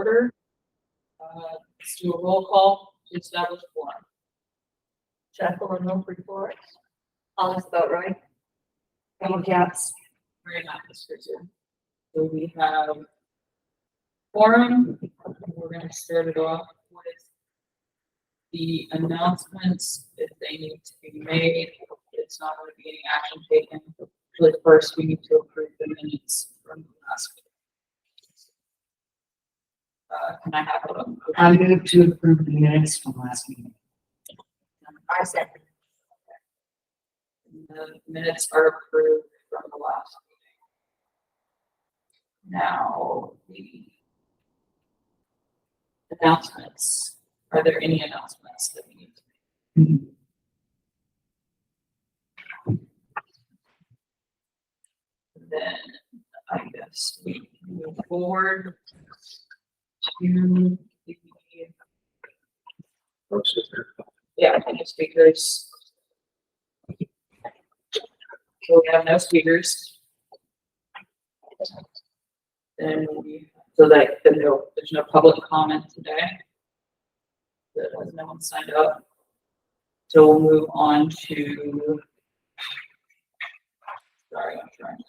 order. Let's do a roll call to establish quorum. Jacqueline Humphrey for it. Alice Boatright. Ellen Katz. Very nice, Susan. So we have quorum. We're going to start it off with the announcements if they need to be made. It's not going to be any action taken. But first, we need to approve the minutes from the last week. Can I have a I move to approve the minutes from last meeting. I second. The minutes are approved from the last meeting. Now, the announcements. Are there any announcements that we need to make? Then I guess we move forward to yeah, I think speakers. So we have no speakers. Then there's no public comment today. That has no one signed up. So we'll move on to. Sorry, I'm trying to.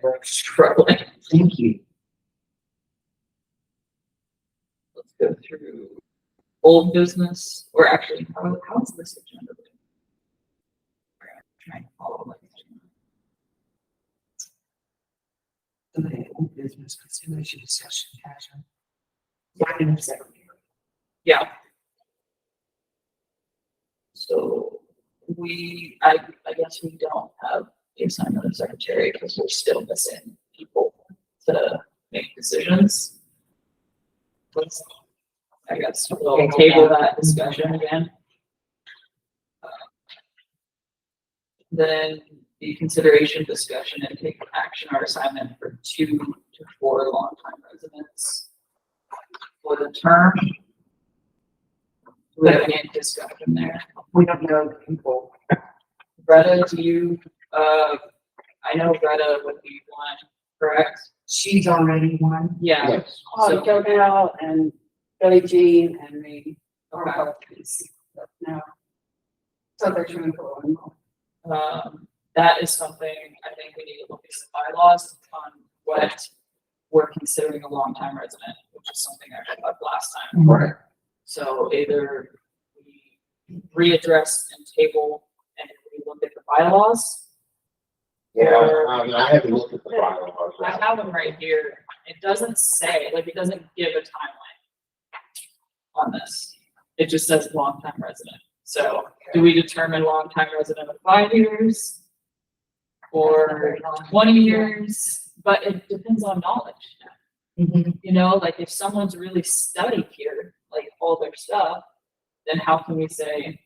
I'm struggling. Thank you. Let's go through old business, or actually, how's this agenda? I'm trying to follow like Okay, old business consideration session casual. yeah. So I guess we don't have the assignment of secretary because we're still missing people to make decisions. I guess we'll table that discussion again. Then the consideration, discussion, and take action or assignment for 2 to 4 longtime residents for the term. Do we have any discussion there? We don't know the people. Greta, do you, I know Greta would be one, correct? She's already one. Yeah. Yes. So- Joe Dow and Billie Jean and me. Okay. No. So there's room for one more. That is something I think we need to look at the bylaws on what we're considering a long-time resident, which is something I brought up last time. Right. So either we readdress and table and we look at the bylaws. Yeah, or- I haven't looked at the bylaws. I have them right here. It doesn't say, like, it doesn't give a timeline on this. It just says long-time resident. So do we determine long-time resident of 5 years or 20 years? But it depends on knowledge. Mhm. You know, like if someone's really studied here, like all their stuff, then how can we say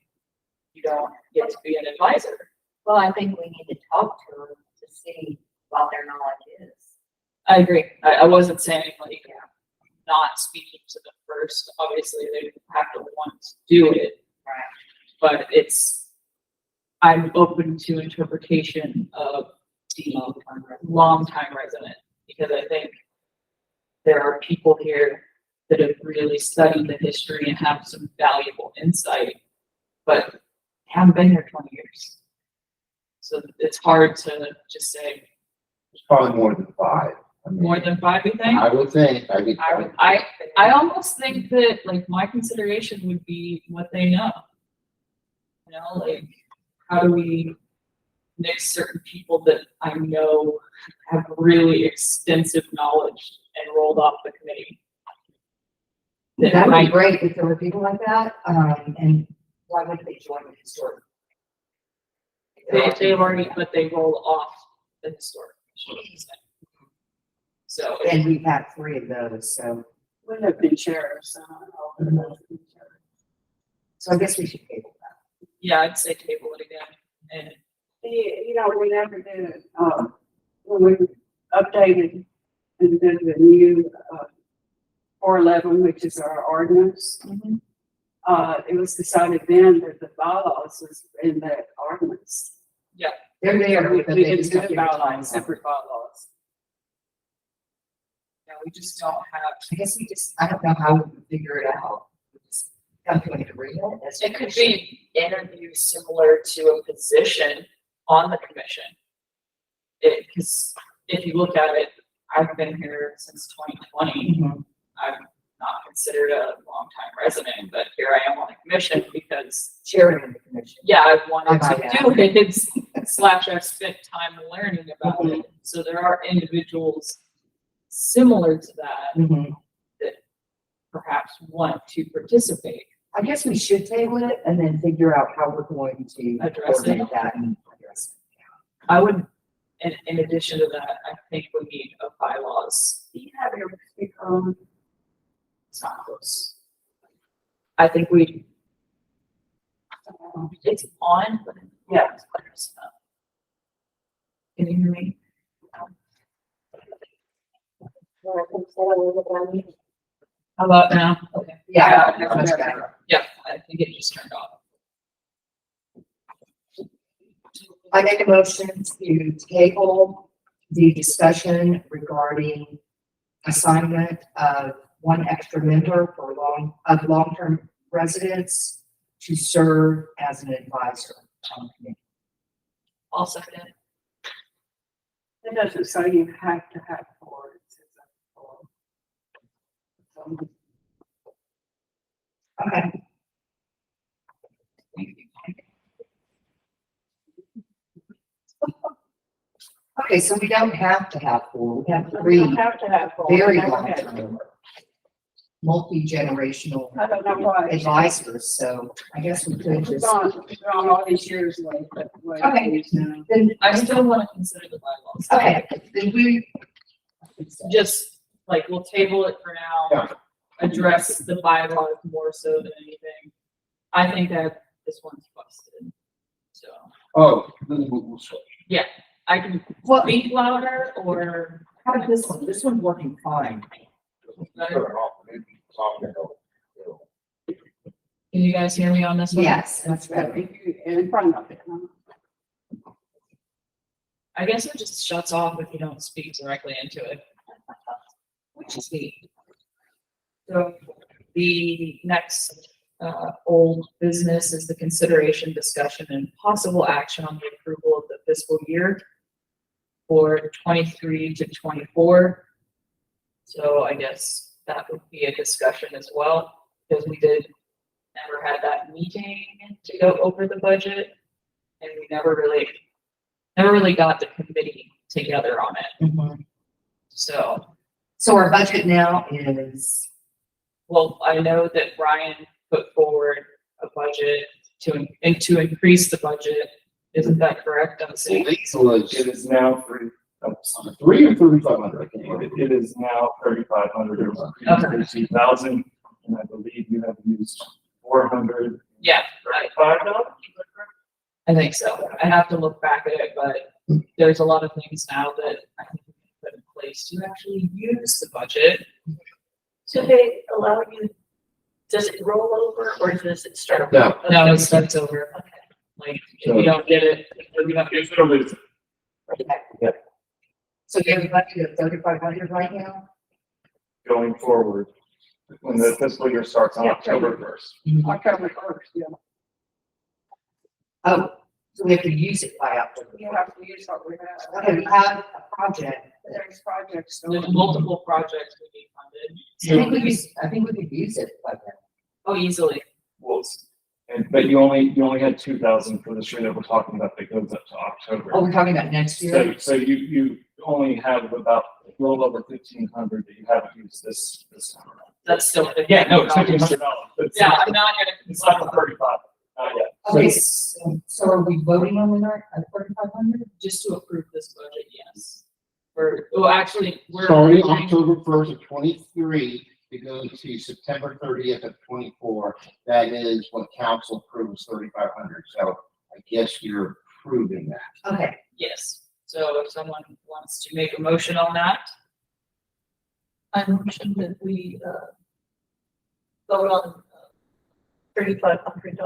you don't get to be an advisor? Well, I think we need to talk to them to see what their knowledge is. I agree. I wasn't saying like not speaking to them first. Obviously, they have to want to do it. Right. But I'm open to interpretation of the long-time resident because I think there are people here that have really studied the history and have some valuable insight, but haven't been here 20 years. So it's hard to just say It's probably more than 5. I mean, more than 5, you think? I would think. I almost think that like my consideration would be what they know. You know, like how do we mix certain people that I know have really extensive knowledge and rolled off the committee? That would be great if there were people like that. And why would they join the historic? They've already, but they roll off the historic. So And we've had 3 of those, so. Would have been sheriffs. So I guess we should table that. yeah, I'd say table it again. And You know, we never did, when we updated and did the new, 411, which is our ordinance. It was decided then that the bylaws was in that ordinance. They're there, We but they didn't just do don't the give a bylaws, timeline. separate bylaws. yeah, we just don't have, I guess I don't know how we would figure it out. We just come to an agreement as a it could commission. be interviews similar to a position on the commission. Because if you look at it, I've been here since 2020. Mhm. I'm not considered a longtime resident, but here I am on the commission because, Sharing in the commission. yeah, I've wanted I to might do it, slash I've spent time learning about it. So there are individuals similar to that Mhm. that perhaps want to participate. I guess we should table it and then figure out how we're going to Address it. coordinate that and address it. I would, in addition to that, I think we need a bylaws. You have your speaker on. It's not close. I think it's on, but yeah. Can you hear me? How about now? Okay. Yeah, Yeah, much better. Yeah, I think it just turned off. I make a motion to table the discussion regarding assignment of one extra member for long-term residents to serve as an advisor on the committee. I'll second it. It doesn't say you have to have four. It says up to four. Okay. Okay, so we don't have to have four, we have You three don't have to have four. very Okay. long-term, multi-generational I don't know why. advisors, so I guess we could It's just. gone all these years away, but the way Okay. it is now. Then, I still want to consider the bylaws. okay, then we. Just like, we'll table it for now, address the bylaws more so than anything. I think that this one's busted, so Oh, then we'll switch. I can Well, speak louder or. how about this one? This one's working fine. Turn it off, maybe it's on there. Can you guys hear me on this one? Yes, that's But better. if you, in front of it, huh? I guess it just shuts off if you don't speak directly into it, which is neat. So the next old business is the consideration, discussion, and possible action on the approval of the fiscal year for 23 to 24. So I guess that would be a discussion as well, because we never had that meeting to go over the budget, and we never really got the committee together on it. Mhm. So, So our budget now is, well, I know that Ryan put forward a budget to increase the budget. Isn't that correct? I'm saying, It is now 3 or 3,500, I can't remember. it is now 3,500, it was previously 2,000, and I believe you have used 435 yeah, dollars. I think so. I have to look back at it, but there's a lot of things now that I think we can put in place to actually use the budget. So they allow you, does it roll over or does it start? No. No, it starts over. Like, if you don't get it, if you don't get It's really- so you have a budget of 3,500 right now? Going forward, when the fiscal year starts on October 1st. October first, yeah. Oh, so we have to use it by October. You have to use what we have. Okay, we have a project. There's projects. There's multiple projects we need funded. I think we could use it by then. Oh, easily. Well, but you only had 2,000 for this year that we're talking about that goes up to October. Oh, we're talking about next year? So you only have about a little over 1,500 that you haven't used this time around. That's still. Yeah, no, it's $1,500. Yeah, I'm not It's not gonna, the 35, not yet. Okay, so are we voting on the 3,500? just to approve this budget, yes. Or, well, actually, we're. Starting October 1st of 23 to go to September 30th of 24, that is what council approves 3,500. So I guess you're approving that. Okay, Yes, so if someone wants to make a motion on that. I motion that we, vote on $3,500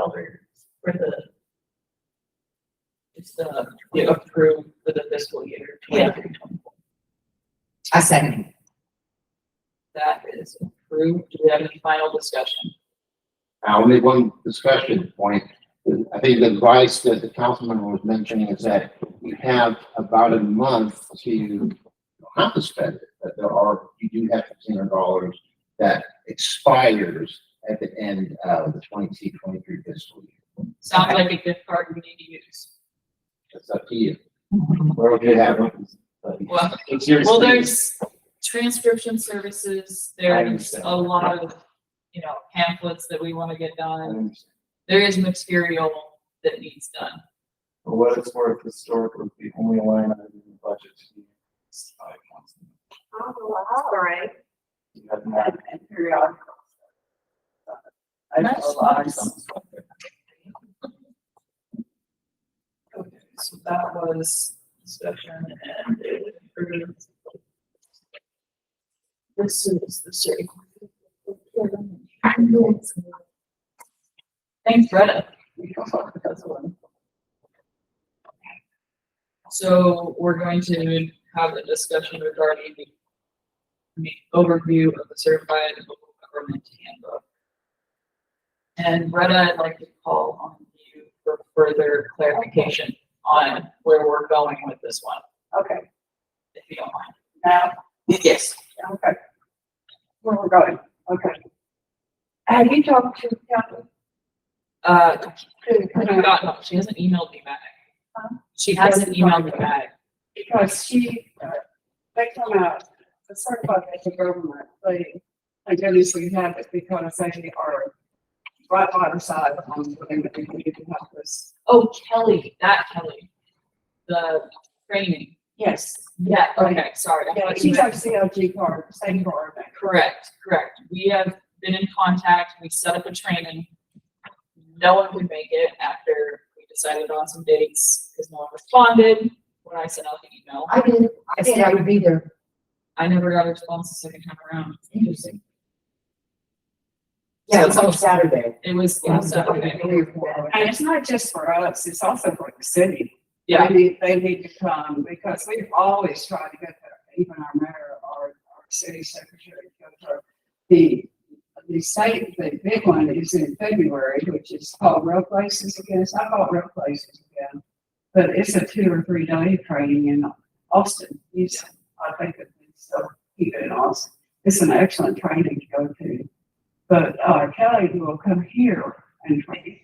for the, It's the approved for the fiscal year. Yeah. 23-24. I second. That is approved. Do we have any final discussion? Only one discussion point. I think the advice that the councilman was mentioning is that you have about a month to, you don't have to spend it, but you do have $1,500 that expires at the end of the 22-23 fiscal year. Sounds like a gift card we need to use. It's up to you. We're okay Yeah. Well, It's your. well, there's transcription services, I there's understand. a lot of, pamphlets that we want to get I done. understand. There is material that needs done. For what it's worth, historically, the only line item in the budget is 5 months. All right. You have not. And periodical. That's a lot. Okay, so that was discussion and it was approved. This is the city. Thanks, Greta. So we're going to have a discussion regarding the overview of the certified local government handbook. And Greta, I'd like to call on you for further clarification on where we're going with this one, Okay, if you don't mind. now, Yes. okay. Where we're going, okay. Have you talked to Kelly? She hasn't emailed me back. She hasn't emailed me back. Because they come out, the certified local government, I notice we have it because they are right by the side on the thing that we need to have this. Oh, Kelly, that Kelly. The training. Yes. Yeah, okay, sorry. I Yeah, thought you she's meant- got CLG card, same card. Correct. We have been in contact. We set up a training. No one could make it after we decided on some dates because no one responded when I sent out the email. I did, I said I would be there. I never got a response the second time around. Interesting. Yeah, it's on Saturday. It was Saturday. And it's not just for us, it's also for the city. Yeah, They need to come because we've always tried to get there, even our mayor, our city secretary. The state, the big one is in February, which is called Real Places Again. It's not called Real Places Again, but it's a 2 or 3 day training in Austin. I think it's keep it in Austin. It's an excellent training to go to. But Kelly will come here and train.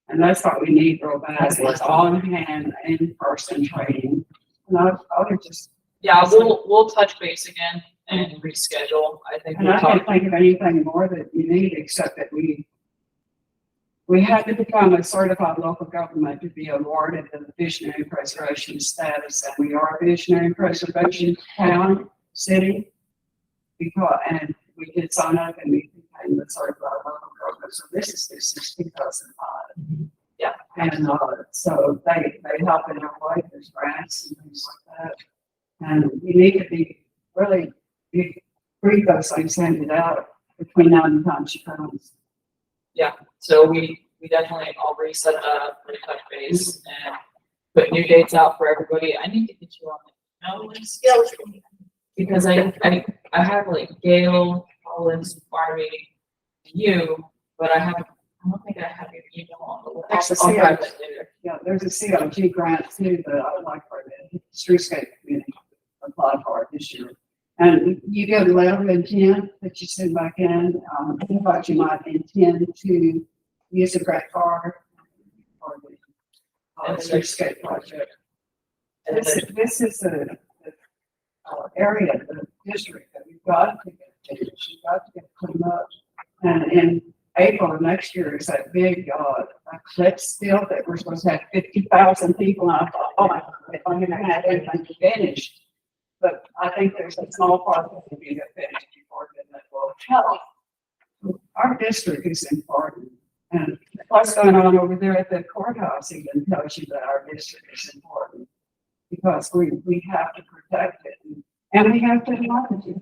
And that's what we need real bad. It's on hand, in-person training. And I would just, yeah, we'll touch base again and reschedule. I think and we'll I talk. can't think of anything more that you need except that we had to become a certified local government to be awarded the visionary preservation status. And we are a visionary preservation town, city. And we did sign up and we became the certified local government. So this is 2005. Yeah. And so they help in our way, there's grants and things like that. And you need to be really, read those things handed out between now and the time she comes. So we definitely, I'll reset up, retouch base and put new dates out for everybody. I need to get you on the email list. Yeah, Because I have like Gail, Collins, Barbie, you, but I don't think I have your email on the list. I'll grab it later. Yeah, there's a CLG grant too that I would like for the streetscape community to apply for this year. And you get a letter of intent that you send back in, but you might intend to use a grant card for the streetscape project. And then- This is the area of the district that we've got to get finished. We've got to get cleaned up. And in April of next year is that big eclipse deal that we're supposed to have 50,000 people. And I thought, oh my God, if I'm gonna have everything finished. But I think there's a small part that will be finished before that will help. Our district is important. And what's going on over there at the courthouse even tells you that our district is important. Because we have to protect it, and we have to manage it,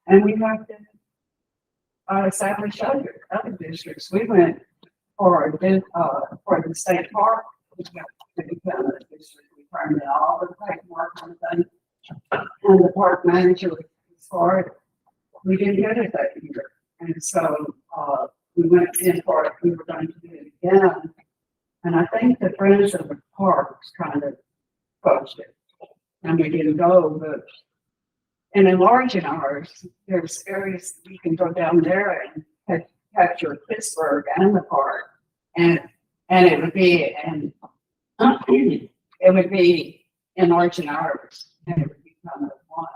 and we have to establish other districts. We went for the state park, we got to become a district. We turned in all the paperwork and thing, and the park manager was for it. we didn't get it that year. And so, we went in for it, we were going to do it again. And I think the Friends of the Parks kind of pushed it. And we didn't go, but in enlarging ours, there's areas you can go down there and capture Pittsburgh and the park. And it would be, and it would be enlarging ours, and it would become one.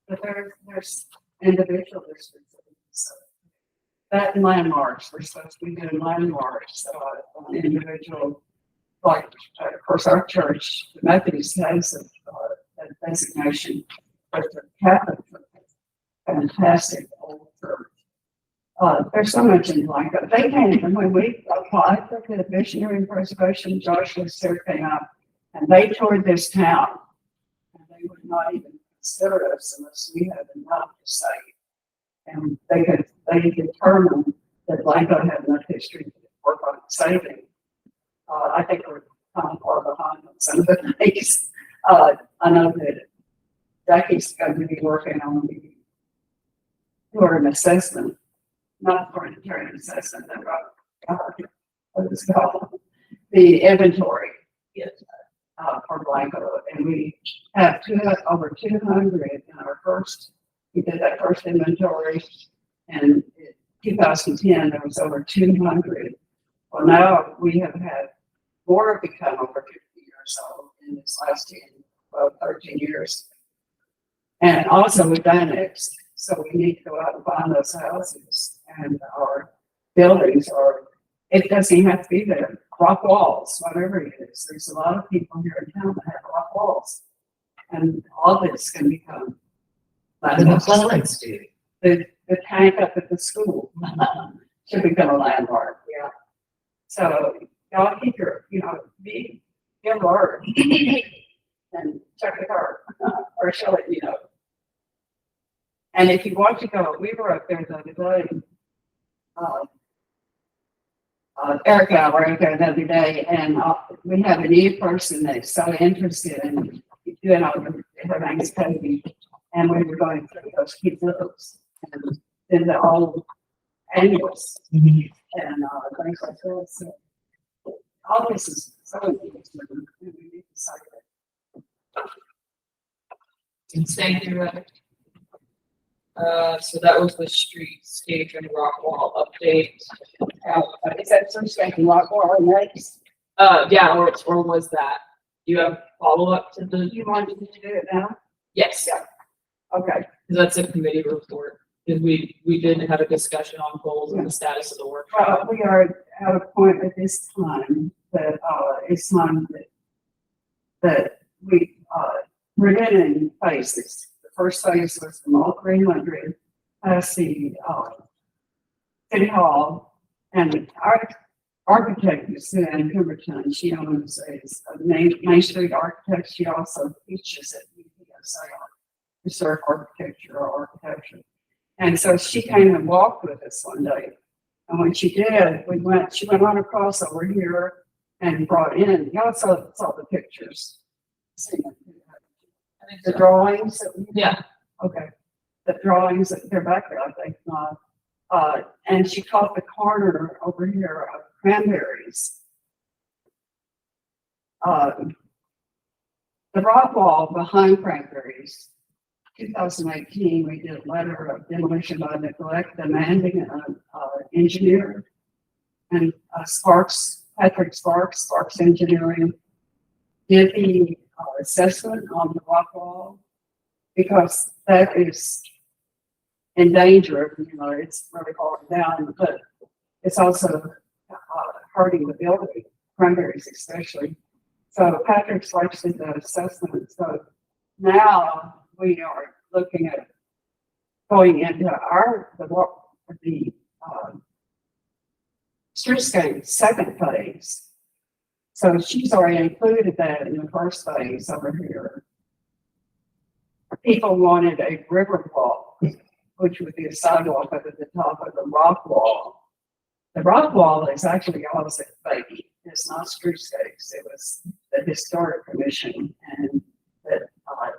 But there's individual districts. So that and landmarks, we're supposed to be doing landmarks, on individual, like, of course, our church, the Methodist has a designation, but the Catholic church is fantastic old church. There's so much in Blanco. They came, and when we applied for the missionary preservation, Joshua Stewart came up, and they toured this town, and they would not even consider us unless we had enough to say. And they determined that Blanco had enough history to work on saving. I think we're kind of far behind on some of the things. I know that Jackie's going to be working on for an assessment, not for an interim assessment, what is it called? The inventory. Yes. For Blanco, and we have over 200 in our first. We did that first inventory, and in 2010 there was over 200. Well, now we have had more become over 50 years old in this last 13 years. And also we've annexed, so we need to go out and find those houses and our buildings, or it doesn't even have to be there. Rock walls, whatever it is. There's a lot of people here in town that have rock walls, and all this can become. The McClellans do. The tank up at the school should become a landmark. Yeah. So y'all keep your, be alert and check with her, or she'll let you know. And if you want to go, we were up there the other day. Erica and I were out there the other day, and we have a new person that's so interested in doing all her name's Peggy, and we were going through those cute books and then the old annuals and things like that. So all this is so interesting. We need to cite it. Thank you, Rebecca. So that was the streetscape and rock wall update. Is that some station rock wall next? Yeah, or was that? You have follow-up to the? You wanted to do it now? Yes, Yeah. Okay. that's a committee report. Because we did have a discussion on goals and the status of the workshop. We are at a point at this time that, it's time that we're getting phases. The first phase was the Mall 300, past the, City Hall, and our architect is Suzanne Pemberton. She owns a Main Street Architect. She also teaches at UPSA, Historic Architecture or Architecture. And so she came and walked with us one day. And when she did, she went on across over here and brought in, y'all saw the pictures. The drawings. Yeah. Okay. The drawings, they're back there, I think. And she caught the corner over here of cranberries. The rock wall behind cranberries. 2018, we did a letter of demolition by neglect demanding an engineer, and Patrick Sparks Engineering did the assessment on the rock wall, because that is in danger. It's really falling down, but it's also hurting the building, cranberries especially. So Patrick Sparks did the assessment. So now we are looking at going into the streetscape second phase. So she's already included that in the first phase over here. People wanted a river walk, which would be a sidewalk up at the top of the rock wall. The rock wall is actually also baby. It's not streetscapes. It was the Historic Commission and that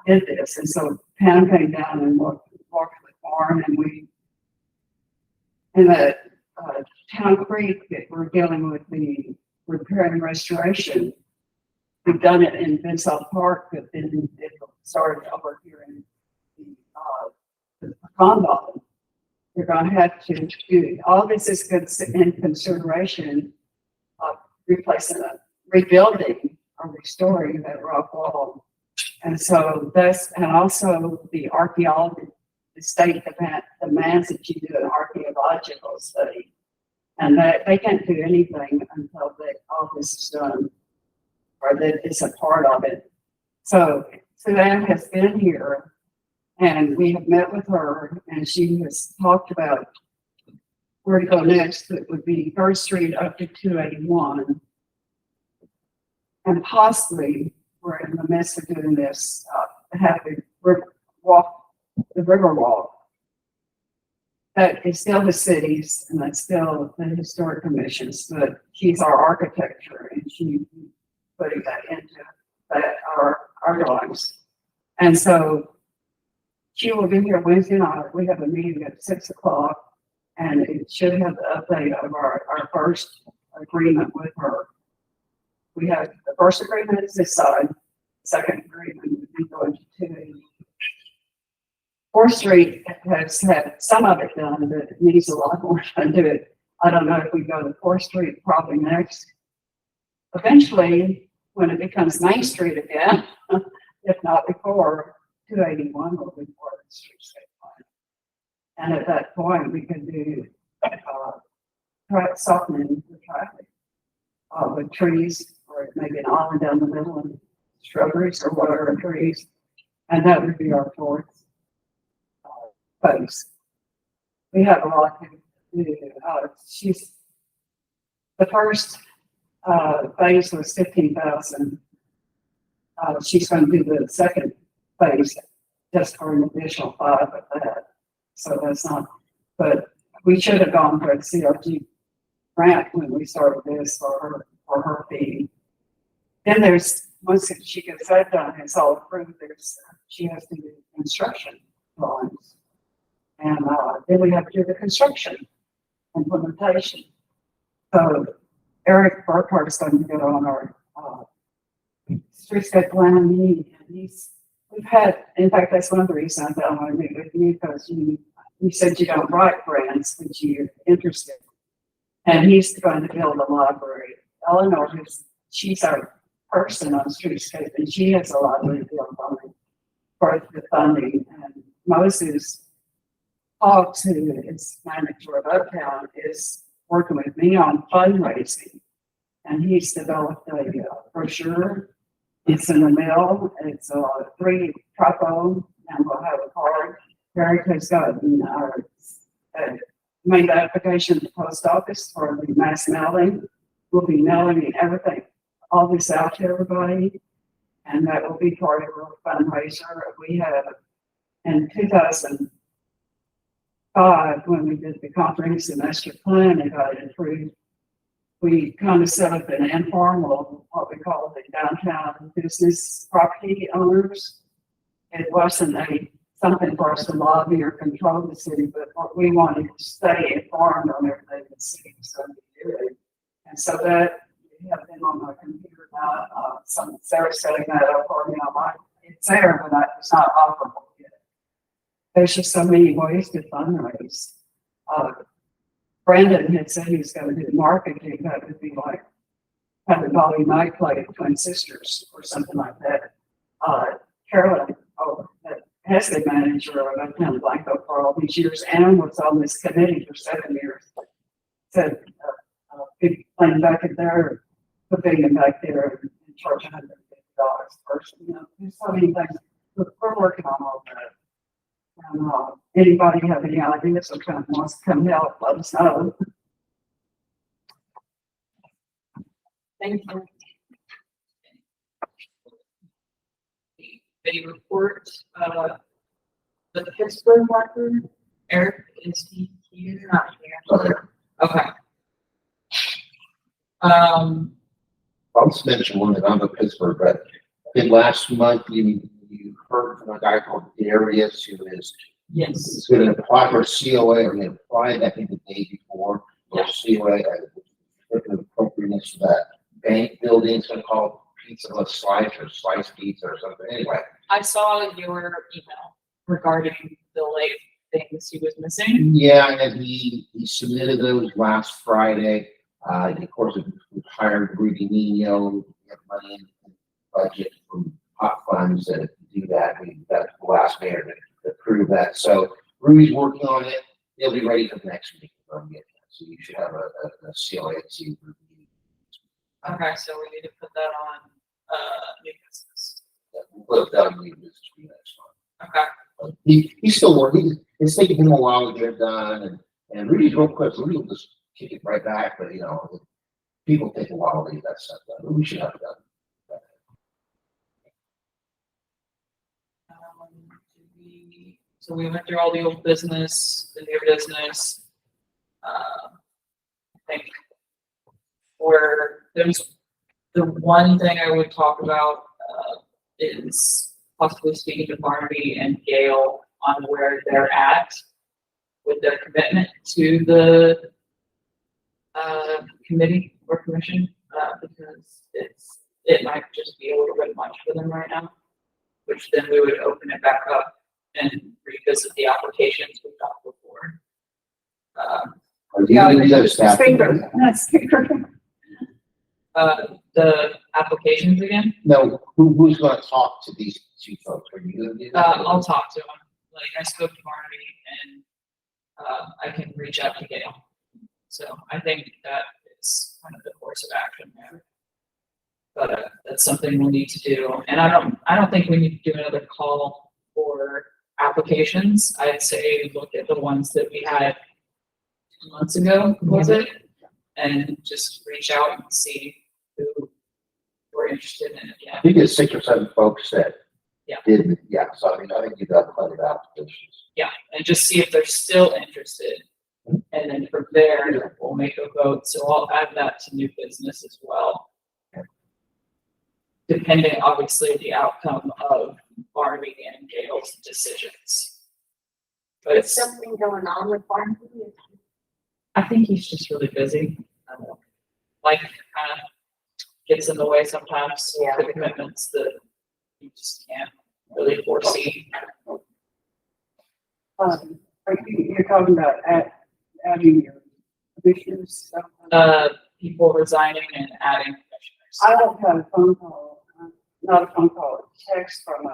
did this. And so Pam came down and walked the farm, and we And the, Town Creek that we're dealing with the repair and restoration. We've done it in Vinsall Park, but then it started over here in the Convo. You're gonna have to do, all this is in consideration of rebuilding or restoring that rock wall. And so that's, and also the archaeology, the state demands that you do an archaeological study. And that they can't do anything until all this is done, or that it's a part of it. So Suzanne has been here, and we have met with her, and she has talked about where to go next. It would be First Street up to 281. And possibly, we're in the midst of doing this, have the river walk. That is still the cities, and that's still the historic commissions, but she's our architecture, and she's putting that into our drawings. And so she will be here Wednesday night. We have a meeting at 6 o'clock, and it should have the update of our first agreement with her. We have the first agreement is this side, second agreement would be going to 280. 4th Street has had some of it done, but it needs a lot more done to it. I don't know if we go to 4th Street probably next. Eventually, when it becomes Main Street again, if not before, 281 will be part of the streetscape plan. And at that point, we can do softening the traffic with trees, or maybe an island down the middle and shrubberies or whatever trees. And that would be our 4th phase. We have a lot to do. The first phase was 15,000. She's going to do the second phase just for an additional 5 of that. So that's not, but we should have gone for a CRG grant when we started this for her fee. Then there's, once she gets that done, it's all approved, she has to do construction drawings. And then we have to do the construction implementation. So Eric Burkhardt is going to get on our streetscape plan meeting. We've had, in fact, that's one of the reasons I want to meet with you, because you said you don't write grants, but you're interested. And he's going to build a library. Eleanor, she's our person on streetscape, and she has a library built on it for the funding. And Moses Hawks, who is manager of Uptown, is working with me on fundraising. And he's developed a brochure. It's in the mail. It's 3 truckload, and we'll have a card. Eric has got made the application to the post office for the mass mailing. We'll be mailing everything, all this out to everybody, and that will be part of our fundraiser. We have in 2005, when we did the comprehensive master plan and got it approved, we kind of set up an informal, what we call the downtown business property owners. It wasn't something for us to lobby or control the city, but what we wanted to stay informed on everything the city was going to be doing. And so that, we have them on my computer now. Sarah's setting that up for me on mine. It's there, but it's not operable yet. There's just so many ways to fundraise. Brandon had said he was going to do marketing. That would be like having Bobby Knight play at Twin Sisters or something like that. Carolyn, that has been manager of Uptown Blanco for all these years and was on this committee for 7 years. Said, big plane back in there, pavilion back there, and charge $150 per person. You know, there's so many things. We're working on all that. And anybody have any ideas or kind of wants to come help, let us know. Thank you. Any reports, the Pittsburgh marker, Eric, is he here? Not here. Okay. I'll just mention one that I'm a Pittsburgh, but I think last month you heard from a guy called Darius, who is Yes. It's gonna apply for a COA, or they applied, I think, the day before, for a COA, look at the appropriateness for that bank building, it's gonna call pizza, or slice pizza or something, anyway. I saw your email regarding the like things he was missing. Yeah, and he submitted those last Friday. Of course, we hired Rudy Nino, we have money in the budget from hot funds to do that. We got the last mayor to approve that. So Rudy's working on it. They'll be ready for the next meeting. So you should have a COA to review. Okay, so we need to put that on, new business. We'll put that on the business for you next month. Okay, He's still working. It's taking him a while to get it done, and Rudy's real quick. Rudy will just kick it right back. But people take a while to get that stuff done. But we should have it done. So we went through all the old business, the new business. I think there's the one thing I would talk about, is possibly speaking to Barnaby and Gail on where they're at with their commitment to the committee or commission, because it might just be a little bit much for them right now, which then we would open it back up and revisit the applications we got before. The applications again, No, who's gonna talk to these two folks? Are you gonna do that? I'll talk to them. Like I spoke to Barnaby and I can reach out to Gail. So I think that is kind of the course of action there. But that's something we'll need to do. And I don't think we need to do another call for applications. I'd say look at the ones that we had 2 months ago, was it? And just reach out and see who we're interested in it. I think it's 6 or 7 folks that Yeah. did, yeah, so I mean, I think you've got plenty of applications. Yeah, and just see if they're still interested. And then from there, we'll make a vote. So I'll add that to new business as well. Depending, obviously, the outcome of Barnaby and Gail's decisions. But Is something going on with Barnaby? I think he's just really busy. Like, kind of gets in the way sometimes, Yeah. the commitments that you just can't really foresee. You're talking about adding your commissioners. People resigning and adding commissioners. I don't have a phone call, not a phone call, a text from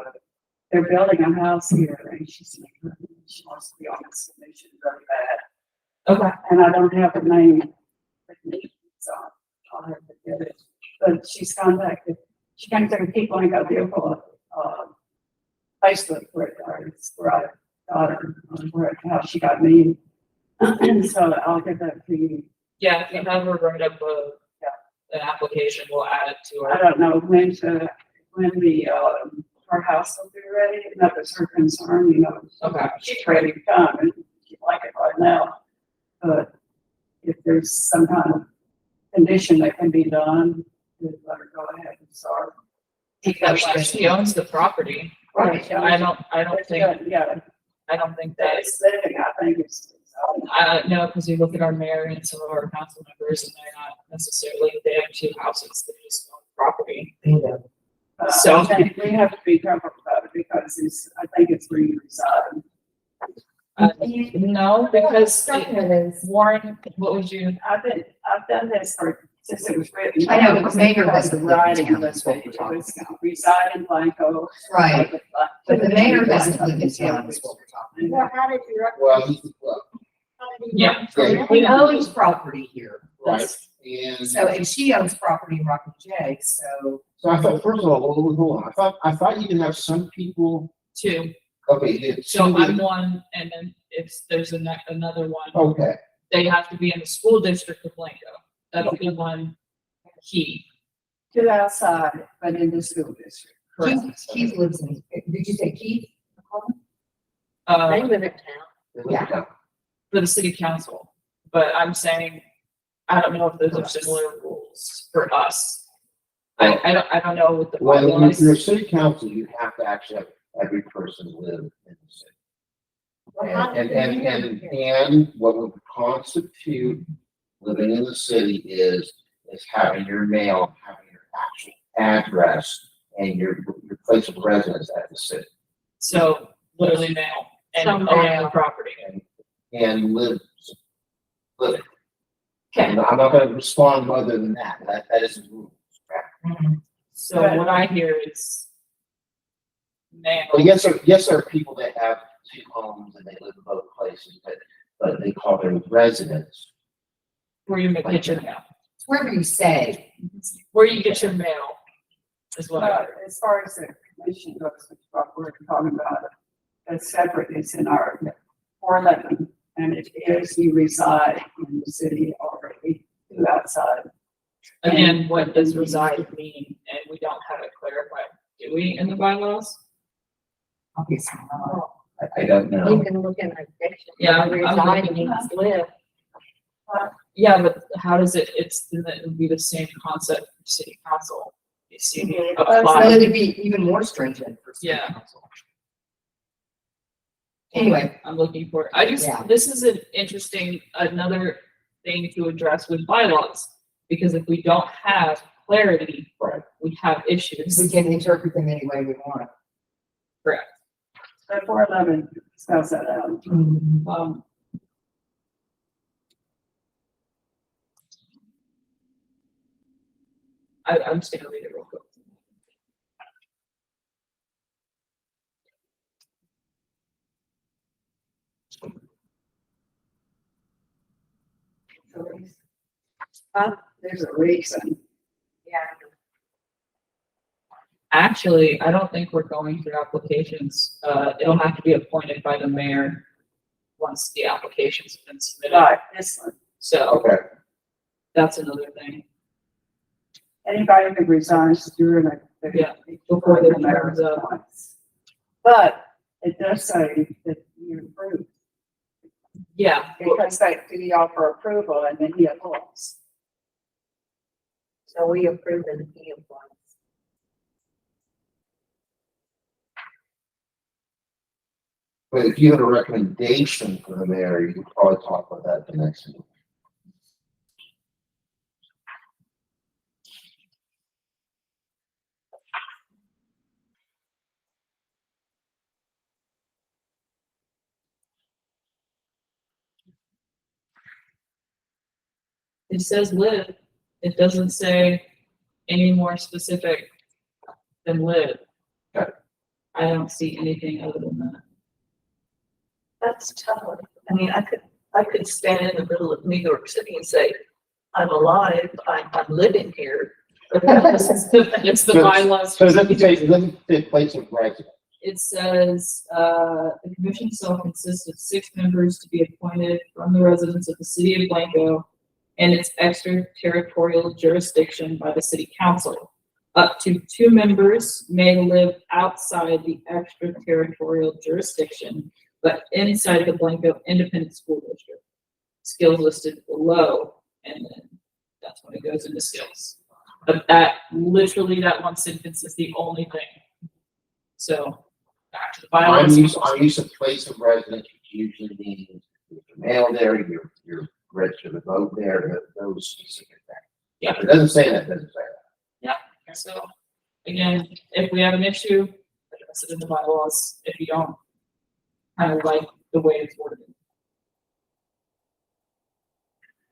they're building a house here and she wants to be on this commission really bad. Okay, And I don't have her name with me, so I'll have to get it. But she's contacted, she contacted people and got the info, Facebook where I got her, how she got me. So I'll get that to you. yeah, if you have her write up an application, we'll add it to I her. don't know when the, her house will be ready, and that was her concern, Okay. She's ready to come, and she'd like it right now. But if there's some kind of condition that can be done, we'd let her go ahead and start. Because she owns the property. Right. I don't think, Yeah, I don't think that, that's living, I think it's. no, because you look at our mayor and some of our council members and they're not necessarily, they have 2 houses, they just own property. So- I think we have to be careful about it because I think it's where you reside. No, because Warren, what would you? I've done this since it was written. I know, but the mayor doesn't live in Residing, town, that's what we're talking about. reside in Blanco. Right, but the mayor doesn't live in town, is what we're talking Well, about. how did you? Well, how did you- Yeah. Yeah. He owns property here. right, and So, and she owns property in Rocky J, so. so I thought, first of all, hold on, I thought you can have some people, 2. okay, yeah, So I'm one, and then if there's another one, okay, they have to be in the school district of Blanco. That'll be one key. To the outside, but in the school district. Keith lives in, did you say Keith? They live in town. Yeah. For the city council, but I'm saying, I don't know if those are similar rules for us. I don't know what the well, if you're a bylaws. city council, you have to actually have every person live in the city. And what would constitute living in the city is having your mail, having your actual address and your place of residence at the city. So literally mail and So owning mail. the property. And live. Okay. And I'm not gonna respond other than that, that is the rule. So what I hear is mail. Well, yes, there are people that have two homes and they live in both places, but they call their residence. Where you get your mail. It's wherever you say. Where you get your mail is what I heard. As far as the commission goes, which is what we're talking about, that's separate, it's in our 411, and it is you reside in the city already, to outside. Again, what does reside mean? And we don't have it clarified. Do we in the bylaws? Obviously not. I don't You know. can look in our dictionary. Yeah, I'm Reside looking means at live. Yeah, but how does it, it would be the same concept for city council. You see, Mhm. So apply. it'd be even more stringent for city Yeah. council. Anyway, I'm looking for it. I just, Yeah. this is an interesting, another thing to address with bylaws. Because if we don't have clarity, Right. we have issues. we can interpret them any way we want. Correct. So 411 spells that out. I'm just gonna read it real quick. There's a reason. Yeah. Actually, I don't think we're going through applications. It'll have to be appointed by the mayor once the applications have been submitted. Right, this one. So Okay. that's another thing. Anybody who resigns during a. Yeah, before their term's up. But it does say that you approve, Yeah, because they do the offer approval and then he appoints. So we approve and he applies. But if you had a recommendation for the mayor, you could probably talk about that at the next meeting. it says live. It doesn't say any more specific than live. Okay. I don't see anything other than that. That's tough. I mean, I could stand in the middle of New York City and say, I'm alive, I'm living here. It's the bylaws. So let me take, the place of residence. It says, the commission shall consist of 6 members to be appointed from the residents of the city of Blanco and its extraterritorial jurisdiction by the city council. Up to 2 members may live outside the extraterritorial jurisdiction, but inside the Blanco Independent School District. Skills listed below, and then that's when it goes into skills. But that, literally, that one sentence is the only thing. So, back to the bylaws. I'm used to place of residence, which usually means your mail there, you're registered to vote there, those specific things. Yeah. If it doesn't say that, it doesn't say that. So, again, if we have an issue, address it in the bylaws. If you don't kind of like the way it's worded.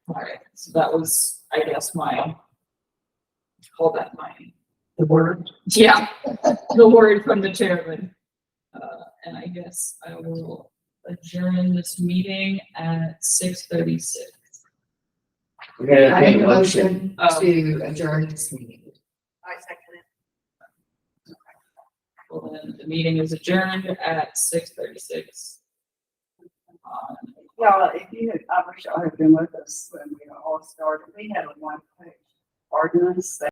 All right, so that was, I guess, call that the word. Yeah, the word from the chairman. And I guess I will adjourn this meeting at 6:36. We're gonna I make make a a motion. motion to adjourn this meeting. I second it. Well, then the meeting is adjourned at 6:36. Well, if you had, I wish I had been with us when we all started, we had a one-page ordinance that